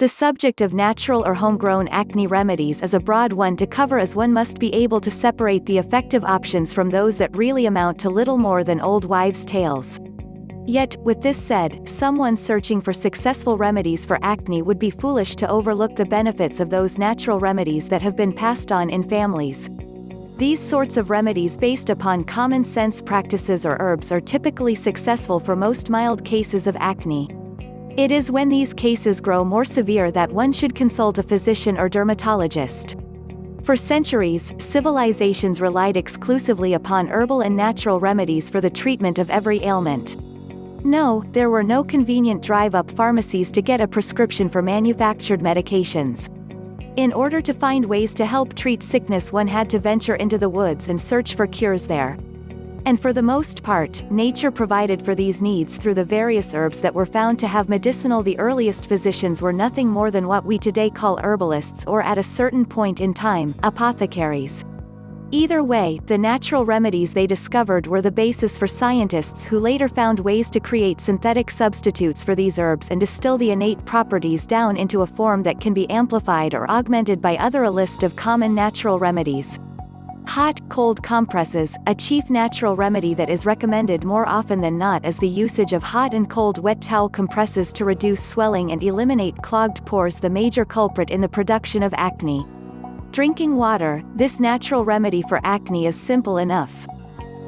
The subject of natural or homegrown acne remedies is a broad one to cover, as one must be able to separate the effective options from those that really amount to little more than old wives' tales. Yet, with this said, someone searching for successful remedies for acne would be foolish to overlook the benefits of those natural remedies that have been passed on in families. These sorts of remedies based upon common sense practices or herbs are typically successful for most mild cases of acne. It is when these cases grow more severe that one should consult a physician or dermatologist. For centuries, civilizations relied exclusively upon herbal and natural remedies for the treatment of every ailment. No, there were no convenient drive-up pharmacies to get a prescription for manufactured medications. In order to find ways to help treat sickness, one had to venture into the woods and search for cures there. And for the most part, nature provided for these needs through the various herbs that were found to have medicinal. The earliest physicians were nothing more than what we today call herbalists, or at a certain point in time, apothecaries. Either way, the natural remedies they discovered were the basis for scientists who later found ways to create synthetic substitutes for these herbs and distill the innate properties down into a form that can be amplified or augmented by other. A list of common natural remedies. Hot, cold compresses. A chief natural remedy that is recommended more often than not is the usage of hot and cold wet towel compresses to reduce swelling and eliminate clogged pores, the major culprit in the production of acne. Drinking water. This natural remedy for acne is simple enough.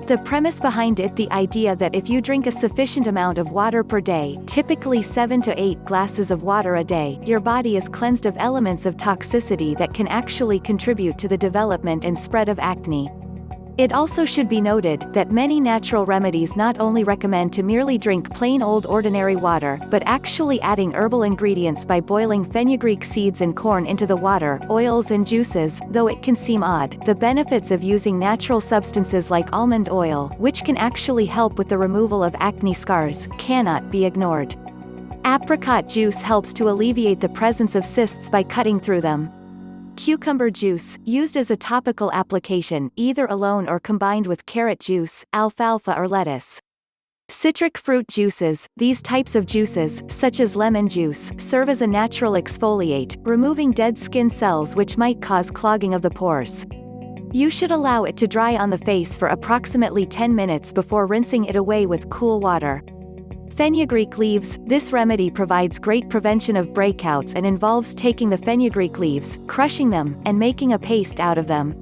The premise behind it, the idea that if you drink a sufficient amount of water per day, typically 7 to 8 glasses of water a day, your body is cleansed of elements of toxicity that can actually contribute to the development and spread of acne. It also should be noted that many natural remedies not only recommend to merely drink plain old ordinary water, but actually adding herbal ingredients by boiling fenugreek seeds and corn into the water, oils and juices. Though it can seem odd, the benefits of using natural substances like almond oil, which can actually help with the removal of acne scars, cannot be ignored. Apricot juice helps to alleviate the presence of cysts by cutting through them. Cucumber juice, used as a topical application, either alone or combined with carrot juice, alfalfa or lettuce. Citric fruit juices. These types of juices, such as lemon juice, serve as a natural exfoliate, removing dead skin cells which might cause clogging of the pores. You should allow it to dry on the face for approximately 10 minutes before rinsing it away with cool water. Fenugreek leaves. This remedy provides great prevention of breakouts and involves taking the fenugreek leaves, crushing them, and making a paste out of them.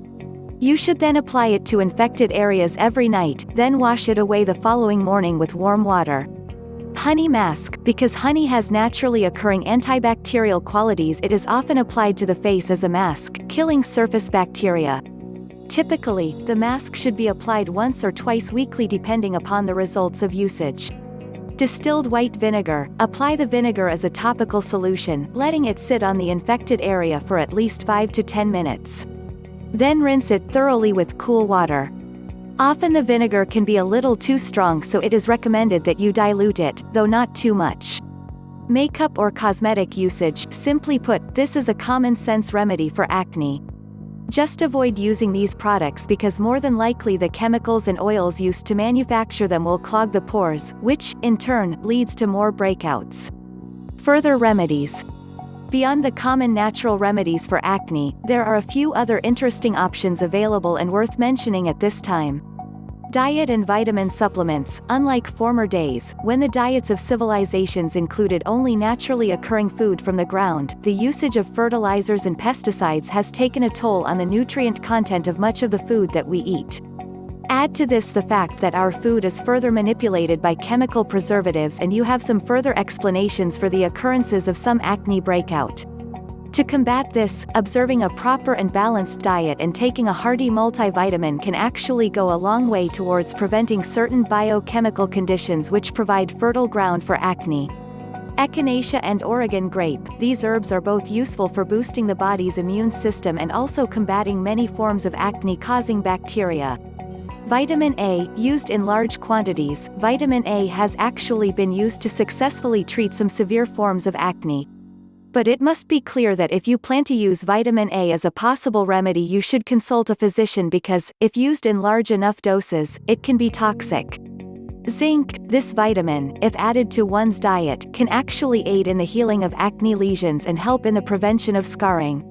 You should then apply it to infected areas every night, then wash it away the following morning with warm water. Honey mask. Because honey has naturally occurring antibacterial qualities, it is often applied to the face as a mask, killing surface bacteria. Typically, the mask should be applied once or twice weekly depending upon the results of usage. Distilled white vinegar. Apply the vinegar as a topical solution, letting it sit on the infected area for at least 5 to 10 minutes. Then rinse it thoroughly with cool water. Often the vinegar can be a little too strong, so it is recommended that you dilute it, though not too much. Makeup or cosmetic usage. Simply put, this is a common sense remedy for acne. Just avoid using these products because more than likely the chemicals and oils used to manufacture them will clog the pores, which, in turn, leads to more breakouts. Further remedies. Beyond the common natural remedies for acne, there are a few other interesting options available and worth mentioning at this time. Diet and vitamin supplements. Unlike former days, when the diets of civilizations included only naturally occurring food from the ground, the usage of fertilizers and pesticides has taken a toll on the nutrient content of much of the food that we eat. Add to this the fact that our food is further manipulated by chemical preservatives, and you have some further explanations for the occurrences of some acne breakout. To combat this, observing a proper and balanced diet and taking a hearty multivitamin can actually go a long way towards preventing certain biochemical conditions which provide fertile ground for acne. Echinacea and Oregon grape. These herbs are both useful for boosting the body's immune system and also combating many forms of acne-causing bacteria. Vitamin A. Used in large quantities, vitamin A has actually been used to successfully treat some severe forms of acne. But it must be clear that if you plan to use vitamin A as a possible remedy, you should consult a physician because, if used in large enough doses, it can be toxic. Zinc, this vitamin, if added to one's diet, can actually aid in the healing of acne lesions and help in the prevention of scarring.